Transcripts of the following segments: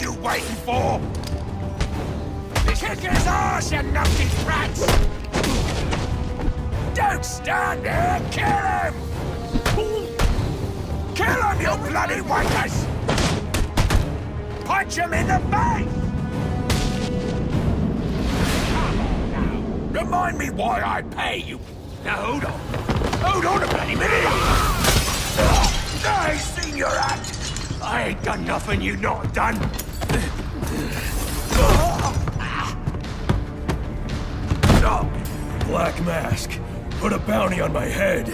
you waiting for? Kick his ass, you naughty brats! Don't stand there! Kill him! Kill him, you bloody wankers! Punch him in the face! Remind me why I pay you. Now hold on. Hold on a bloody minute! I seen your act! I ain't done nothing you not done! Black Mask, put a bounty on my head.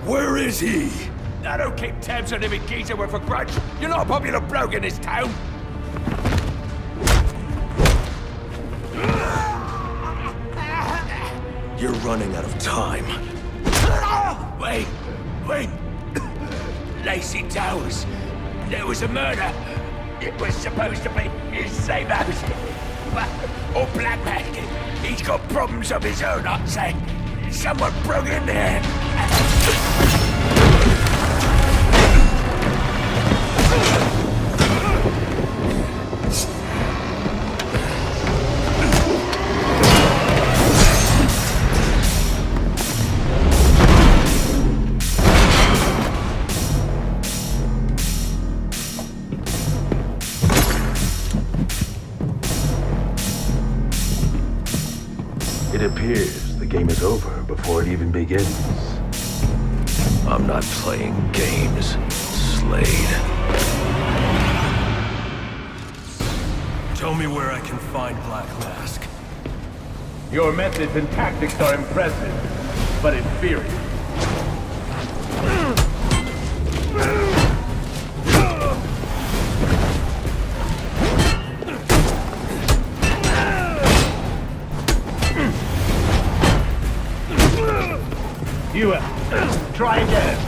Where is he? I don't keep tabs on every geezer with a grudge. You're not a popular bloke in this town. You're running out of time. Wait. Lacey Towers. There was a murder. It was supposed to be his same house. Or Black Mask. He's got problems of his own, I'd say. Someone broke in there. It appears the game is over before it even begins. I'm not playing games, Slade. Tell me where I can find Black Mask. Your methods and tactics are impressive, but inferior. You try again.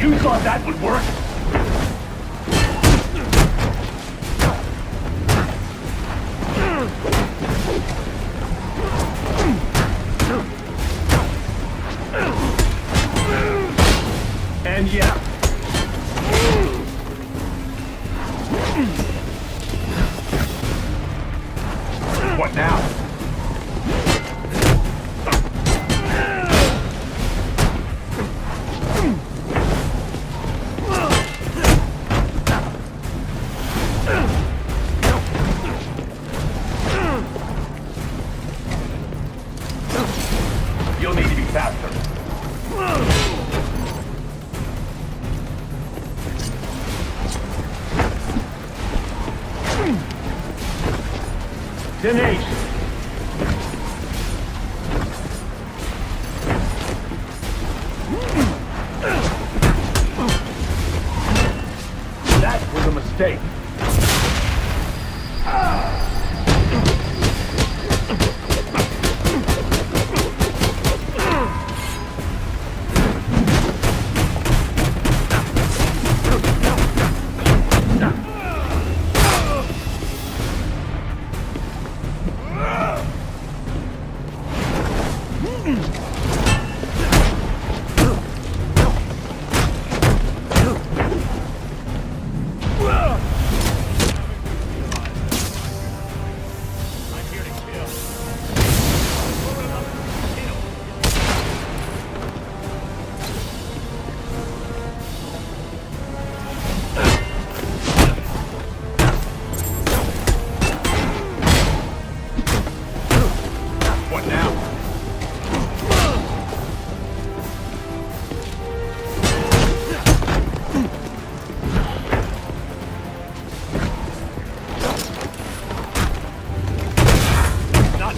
You thought that would work? And yeah. What now? You'll need to be faster. 10-8. That was a mistake.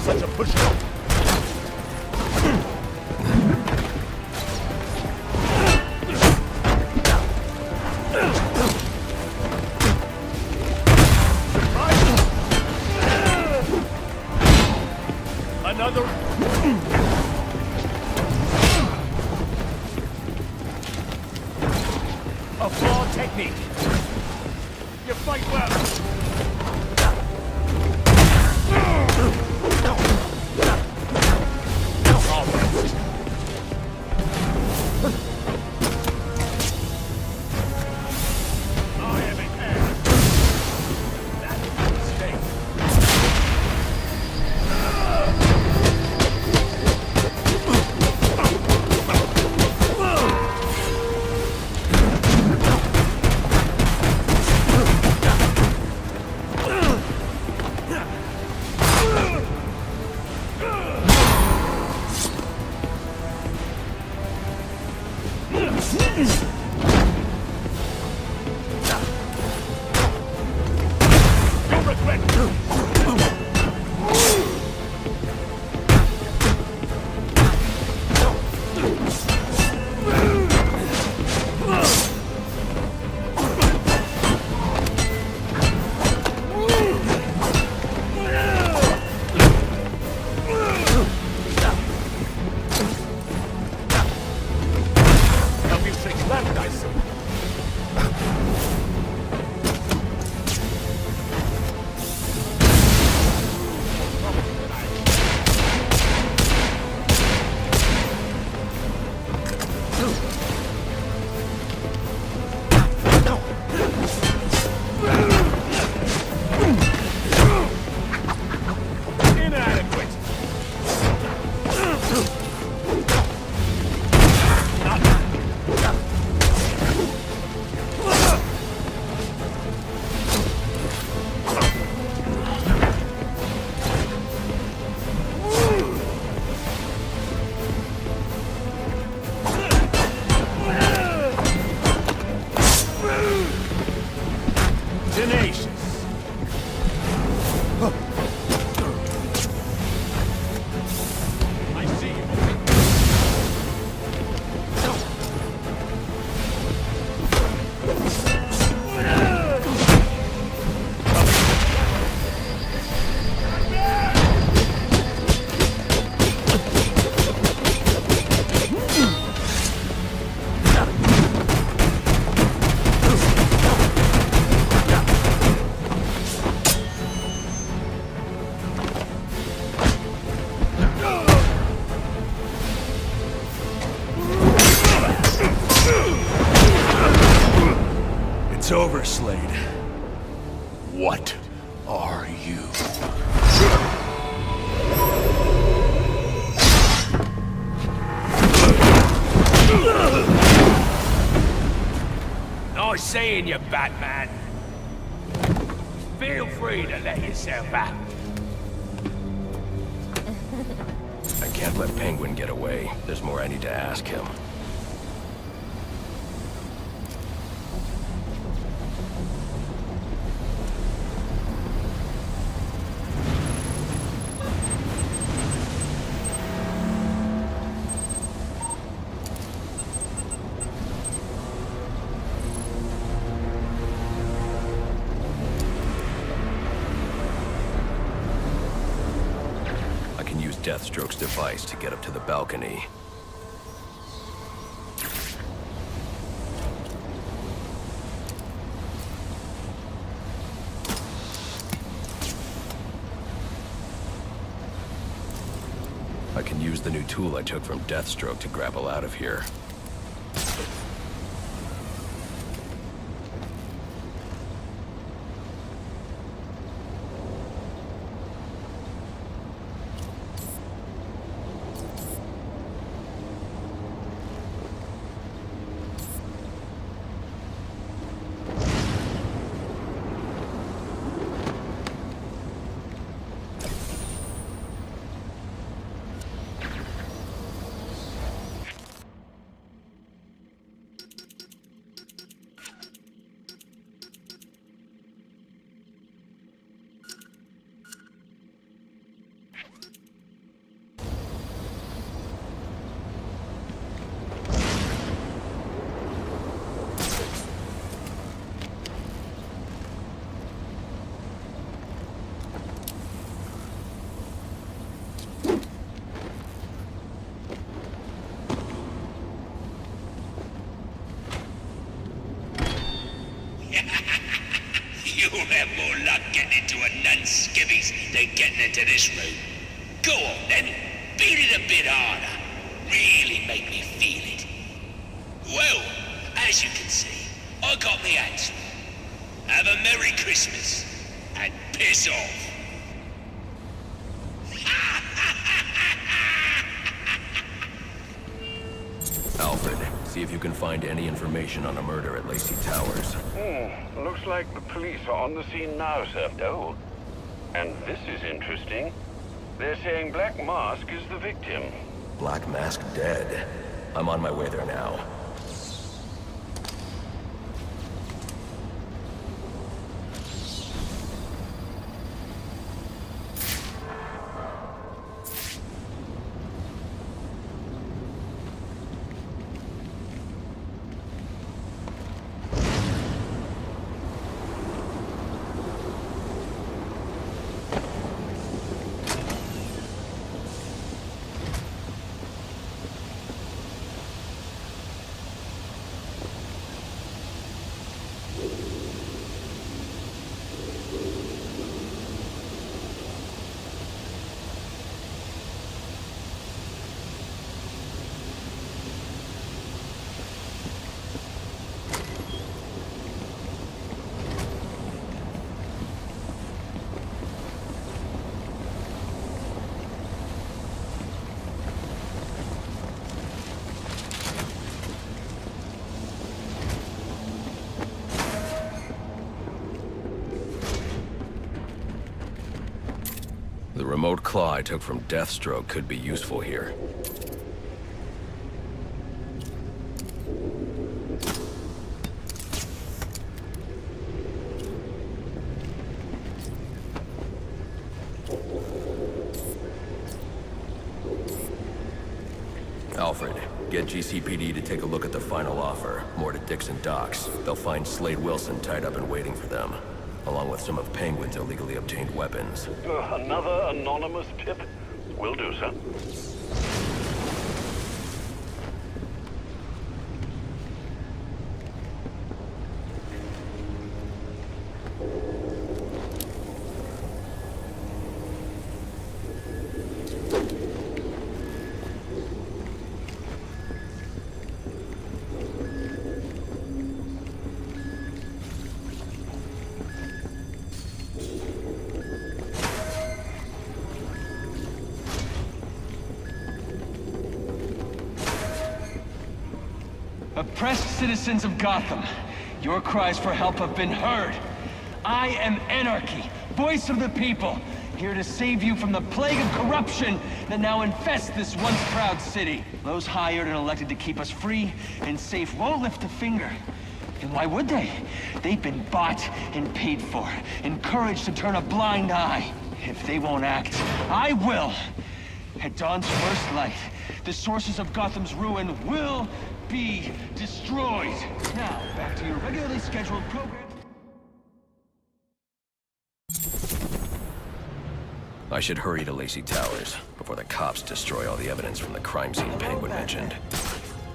Such a pushover. Another. A flawed technique. You fight well. Tenacious. I see you. It's over, Slade. What are you? Nice seeing you, Batman. Feel free to let yourself out. I can't let Penguin get away. There's more I need to ask him. Deathstroke's device to get up to the balcony. I can use the new tool I took from Deathstroke to grapple out of here. You'll have more luck getting into a nun's skivvies than getting into this room. Go on then, beat it a bit harder. Really make me feel it. Well, as you can see, I got the answer. Have a Merry Christmas, and piss off. Alfred, see if you can find any information on a murder at Lacey Towers. Looks like the police are on the scene now, sir. Oh, and this is interesting. They're saying Black Mask is the victim. Black Mask dead. I'm on my way there now. The remote claw I took from Deathstroke could be useful here. Get GCPD to take a look at the final offer. More to Dixon Docks. They'll find Slade Wilson tied up and waiting for them, along with some of Penguin's illegally obtained weapons. Another anonymous tip? Will do, sir. Oppressed citizens of Gotham, your cries for help have been heard. I am Anarchy, voice of the people, here to save you from the plague of corruption that now infests this once proud city. Those hired and elected to keep us free and safe won't lift a finger. And why would they? They've been bought and paid for, encouraged to turn a blind eye. If they won't act, I will. At dawn's first light, the sources of Gotham's ruin will be destroyed. Now, back to your regularly scheduled program. I should hurry to Lacey Towers before the cops destroy all the evidence from the crime scene Penguin mentioned.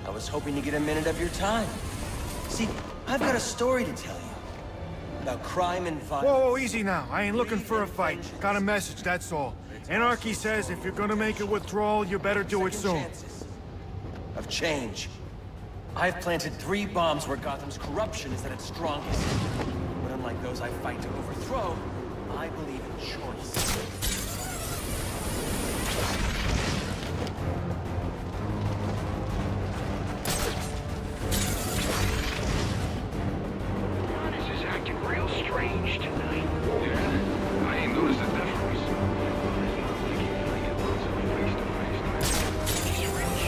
I was hoping to get a minute of your time. See, I've got a story to tell you. About crime and violence. Whoa, easy now. I ain't looking for a fight. Got a message, that's all. Anarchy says if you're gonna make a withdrawal, you better do it soon. Of change. I've planted 3 bombs where Gotham's corruption is at its strongest. But unlike those I fight to overthrow, I believe in choice. This is acting real strange tonight. Yeah? I ain't noticed a difference. He's rich.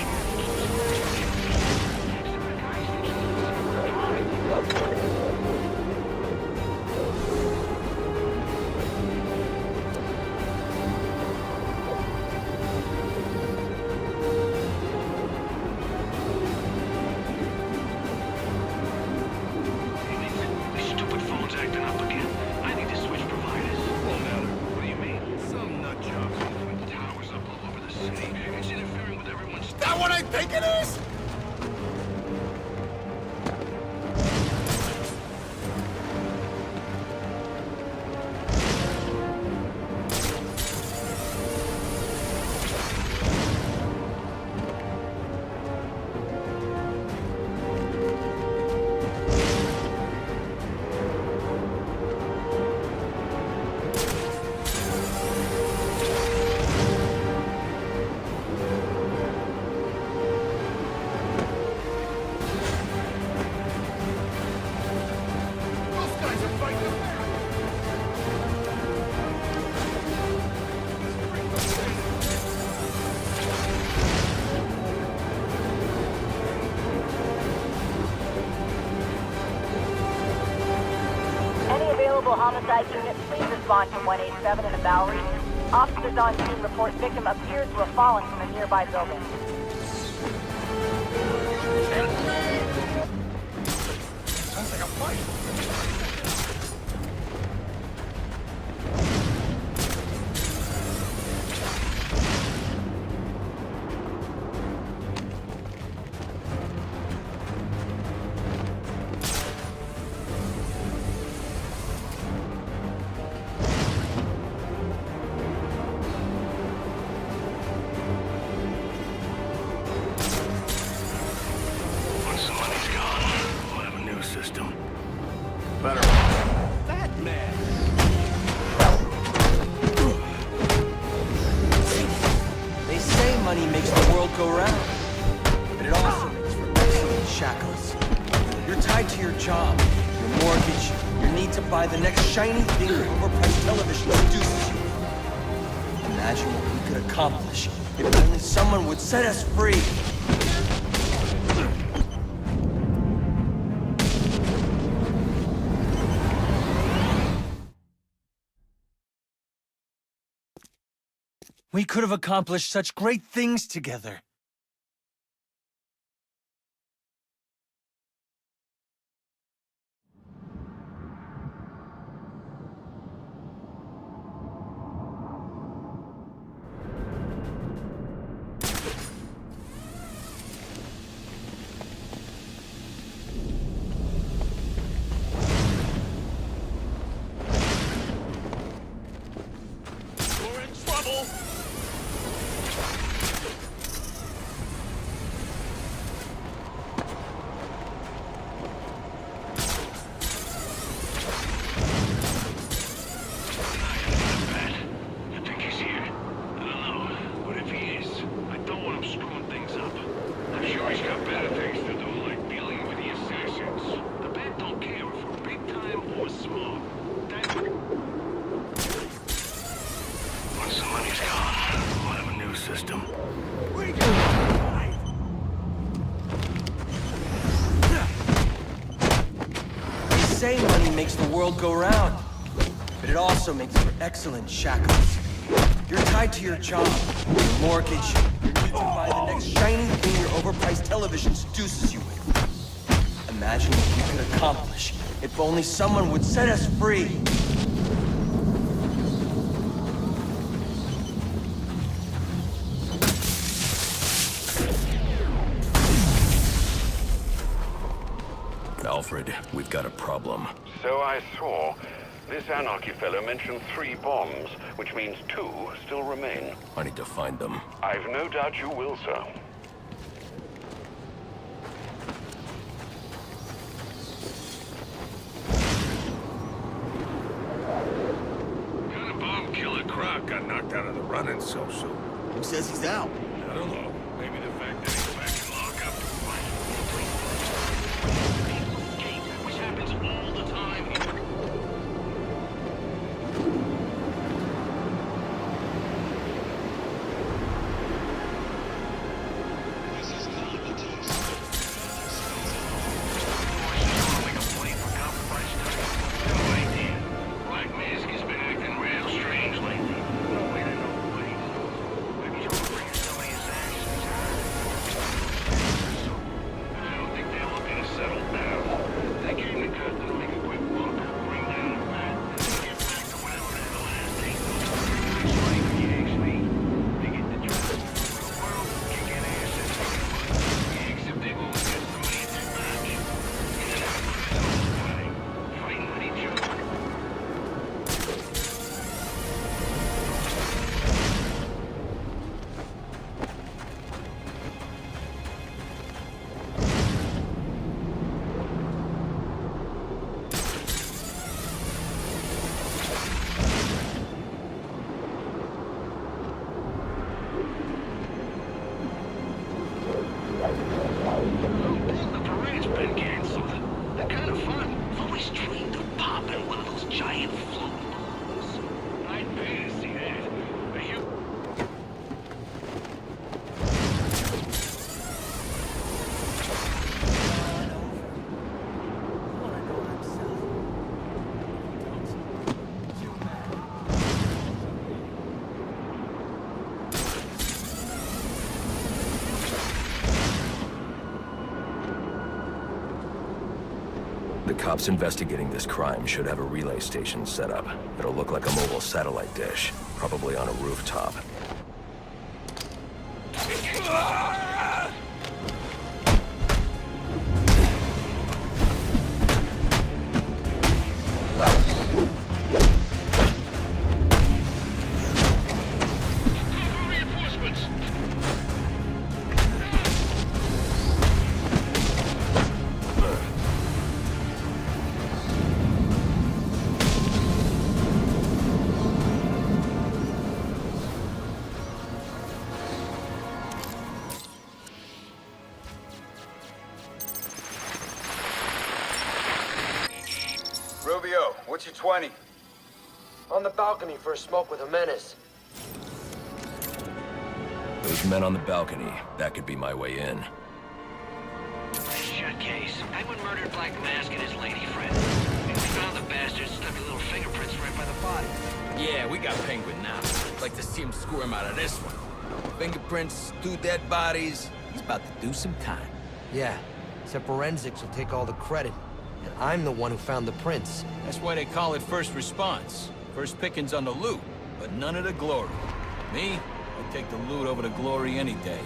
Stupid phone's acting up again. I need to switch providers. Won't matter. What do you mean? Some nut job putting towers up all over the city. It's interfering with everyone's... That what I think it is? Any available homicide units, please respond to 187 in the Bowery. Officers on scene report victim appears to have fallen from a nearby building. Sounds like a fight. Once the money's gone, we'll have a new system. Better. They say money makes the world go round, but it also makes for excellent shackles. You're tied to your job, your mortgage, your need to buy the next shiny thing your overpriced television seduces you. Imagine what we could accomplish if only someone would set us free. We could have accomplished such great things together. Once the money's gone, we'll have a new system. They say money makes the world go round, but it also makes for excellent shackles. You're tied to your job, your mortgage, your need to buy the next shiny thing your overpriced television seduces you with. Imagine what we could accomplish if only someone would set us free. Alfred, we've got a problem. So I saw. This Anarchy fellow mentioned 3 bombs, which means 2 still remain. I need to find them. I've no doubt you will, sir. Kind of bomb killer Croc got knocked out of the running so soon. Who says he's out? I don't know. Maybe the fact that he's back in lockup. Which happens all the time here. The parade's been canceled. They're kind of fun. I've always dreamed of popping one of those giant floating balloons. I'd pay to see that. Are you... The cops investigating this crime should have a relay station set up. It'll look like a mobile satellite dish, probably on a rooftop. Rubio, what's your 20? On the balcony for a smoke with a menace. Those men on the balcony, that could be my way in. Shut case. Penguin murdered Black Mask and his lady friend. We found the bastards, stuck little fingerprints right by the body. Yeah, we got Penguin now. Like to see him squirm out of this one. Fingerprints, 2 dead bodies. He's about to do some time. Yeah, except forensics will take all the credit. And I'm the one who found the prints. That's why they call it first response. First pickings on the loot, but none of the glory. Me, I'd take the loot over the glory any day.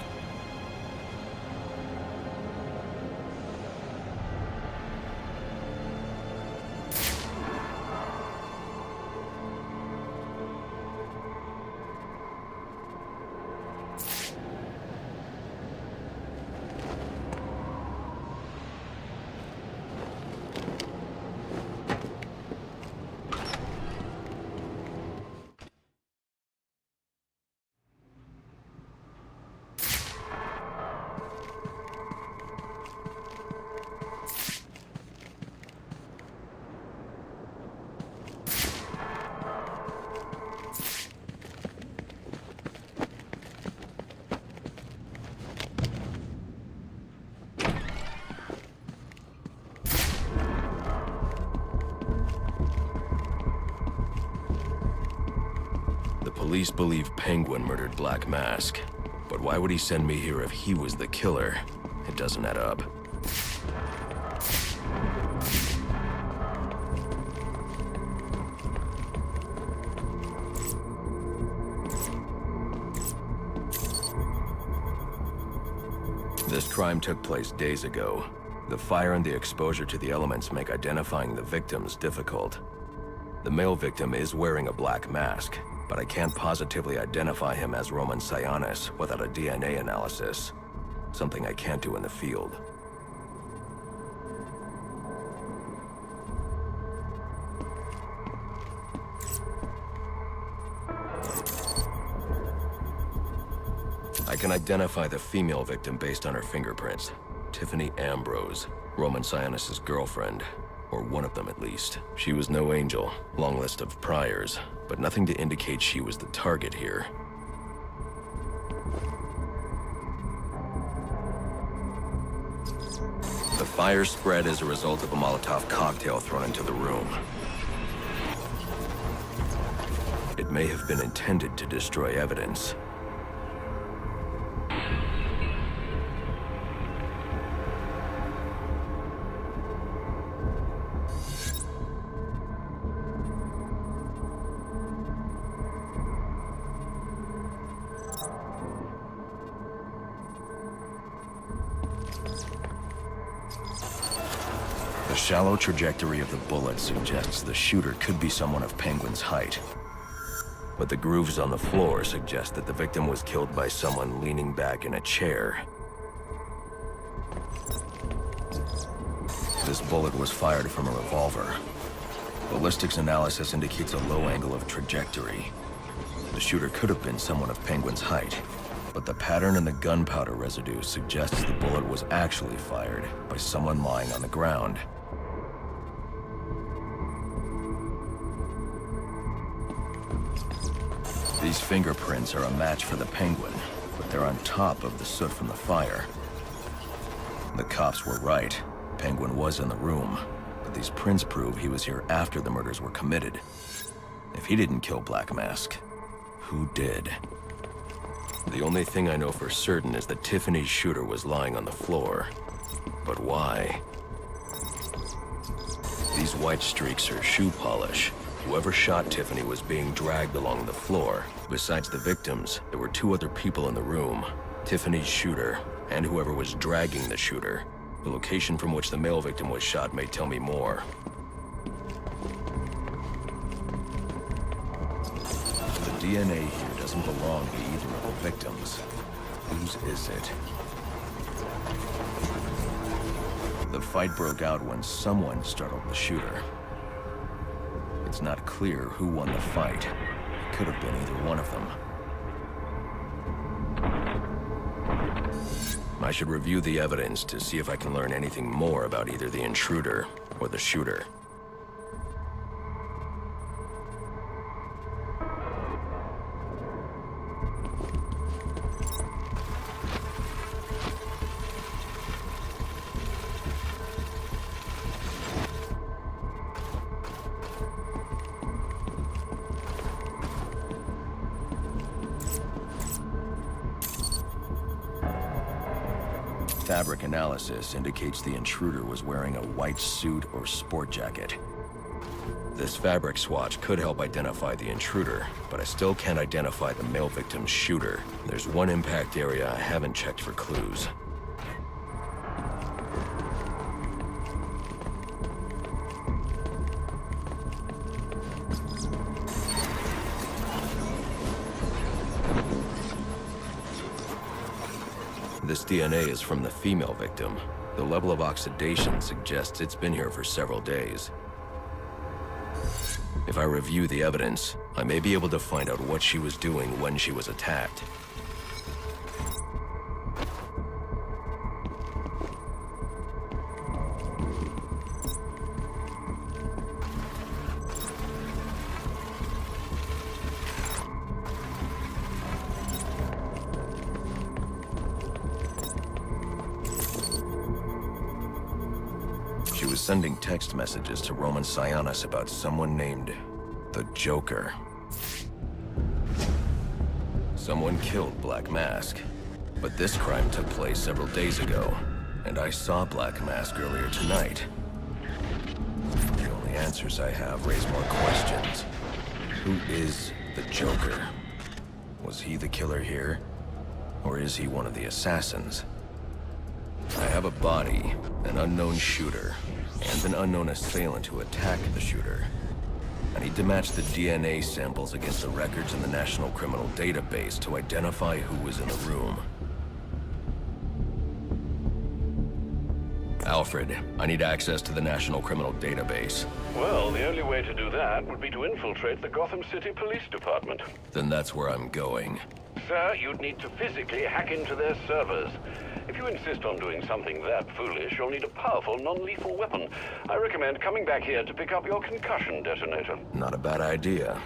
The police believe Penguin murdered Black Mask, but why would he send me here if he was the killer? It doesn't add up. This crime took place days ago. The fire and the exposure to the elements make identifying the victims difficult. The male victim is wearing a black mask, but I can't positively identify him as Roman Sionis without a DNA analysis. Something I can't do in the field. I can identify the female victim based on her fingerprints. Tiffany Ambrose, Roman Sionis' girlfriend. Or one of them at least. She was no angel, long list of priors, but nothing to indicate she was the target here. The fire spread as a result of a Molotov cocktail thrown into the room. It may have been intended to destroy evidence. The shallow trajectory of the bullet suggests the shooter could be someone of Penguin's height. But the grooves on the floor suggest that the victim was killed by someone leaning back in a chair. This bullet was fired from a revolver. Ballistics analysis indicates a low angle of trajectory. The shooter could have been someone of Penguin's height, but the pattern in the gunpowder residue suggests the bullet was actually fired by someone lying on the ground. These fingerprints are a match for the Penguin, but they're on top of the soot from the fire. The cops were right. Penguin was in the room, but these prints prove he was here after the murders were committed. If he didn't kill Black Mask, who did? The only thing I know for certain is that Tiffany's shooter was lying on the floor. But why? These white streaks are shoe polish. Whoever shot Tiffany was being dragged along the floor. Besides the victims, there were two other people in the room. Tiffany's shooter, and whoever was dragging the shooter. The location from which the male victim was shot may tell me more. The DNA here doesn't belong to either of the victims. Whose is it? The fight broke out when someone startled the shooter. It's not clear who won the fight. It could have been either one of them. I should review the evidence to see if I can learn anything more about either the intruder or the shooter. Fabric analysis indicates the intruder was wearing a white suit or sport jacket. This fabric swatch could help identify the intruder, but I still can't identify the male victim's shooter. There's one impact area I haven't checked for clues. This DNA is from the female victim. The level of oxidation suggests it's been here for several days. If I review the evidence, I may be able to find out what she was doing when she was attacked. She was sending text messages to Roman Sionis about someone named the Joker. Someone killed Black Mask. But this crime took place several days ago, and I saw Black Mask earlier tonight. The only answers I have raise more questions. Who is the Joker? Was he the killer here? Or is he one of the assassins? I have a body, an unknown shooter, and an unknown assailant who attacked the shooter. I need to match the DNA samples against the records in the National Criminal Database to identify who was in the room. Alfred, I need access to the National Criminal Database. Well, the only way to do that would be to infiltrate the Gotham City Police Department. Then that's where I'm going. Sir, you'd need to physically hack into their servers. If you insist on doing something that foolish, you'll need a powerful, non-lethal weapon. I recommend coming back here to pick up your concussion detonator. Not a bad idea.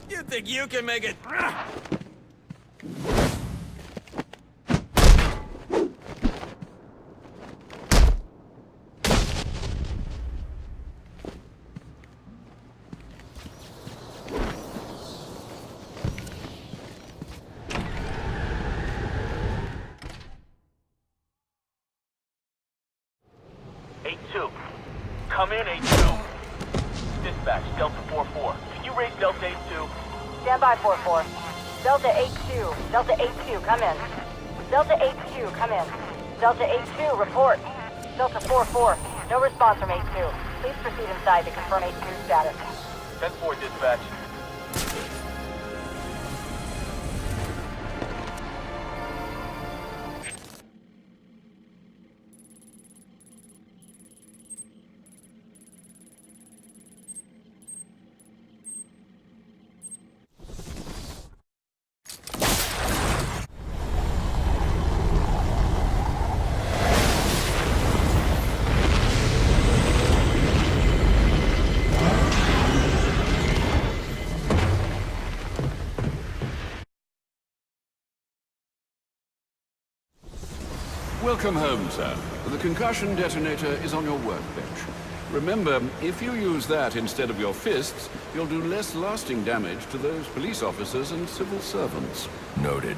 You think you can make it? Come in, 8-2. Dispatch, Delta 4-4. Can you raise Delta 8-2? Stand by, 4-4. Delta 8-2. Delta 8-2, come in. Delta 8-2, come in. Delta 8-2, report. Delta 4-4, no response from 8-2. Please proceed inside to confirm 8-2 status. 10-4, dispatch. Welcome home, sir. The concussion detonator is on your workbench. Remember, if you use that instead of your fists, you'll do less lasting damage to those police officers and civil servants. Noted.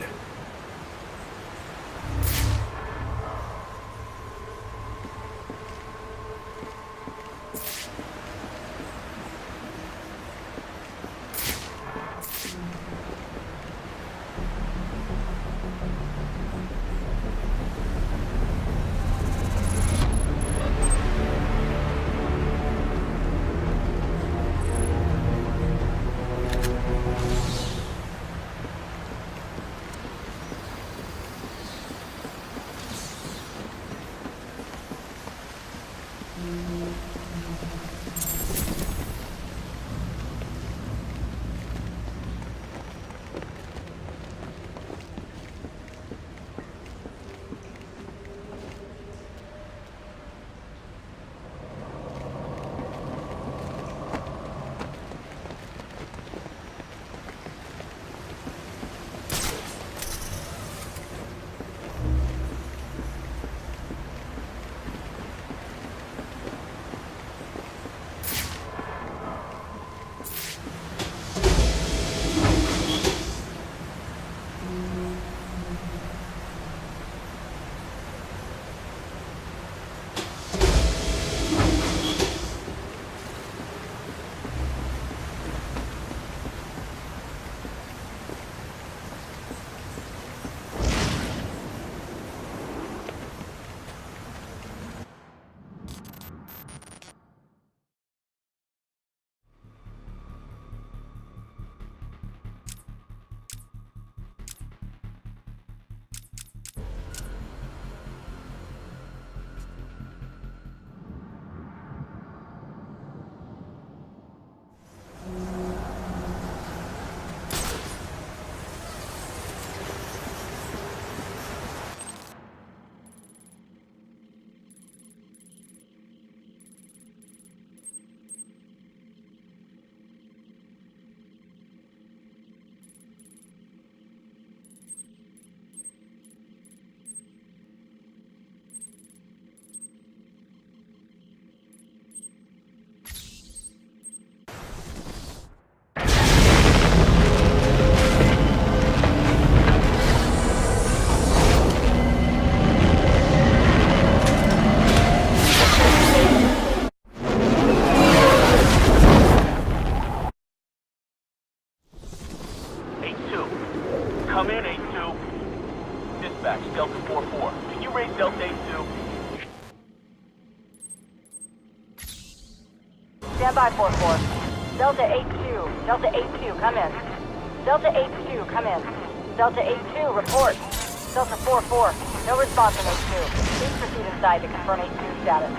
Dispatch, Delta 4-4. Can you raise Delta 8-2? Stand by 4-4. Delta 8-2. Delta 8-2, come in. Delta 8-2, come in. Delta 8-2, report. Delta 4-4, no response from 8-2. Please proceed inside to confirm 8-2 status.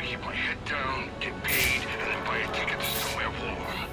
Keep my head down, get paid, and then buy a ticket to somewhere warm.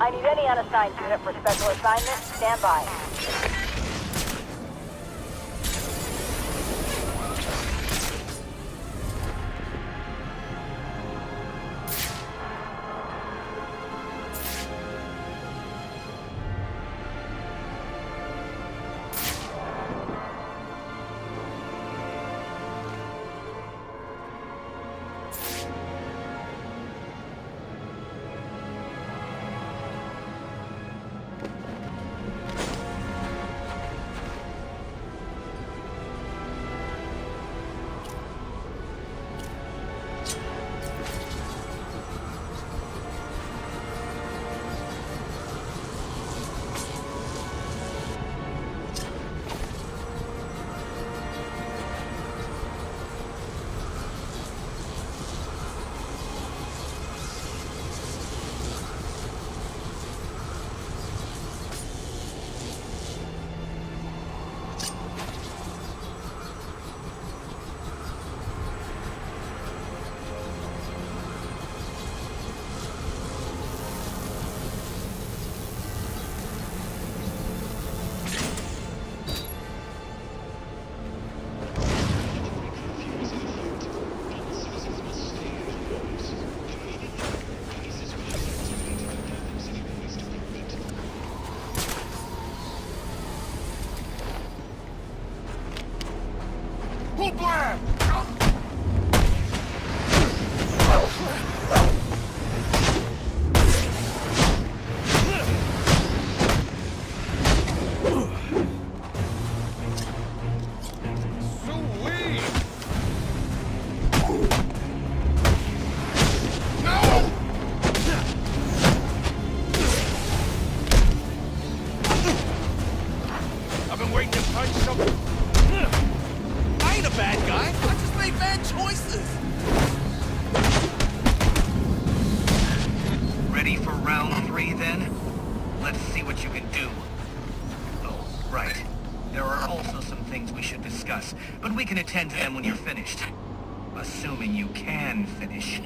I need any unassigned unit for special assignment. Stand by. but we can attend to them when you're finished. Assuming you can finish.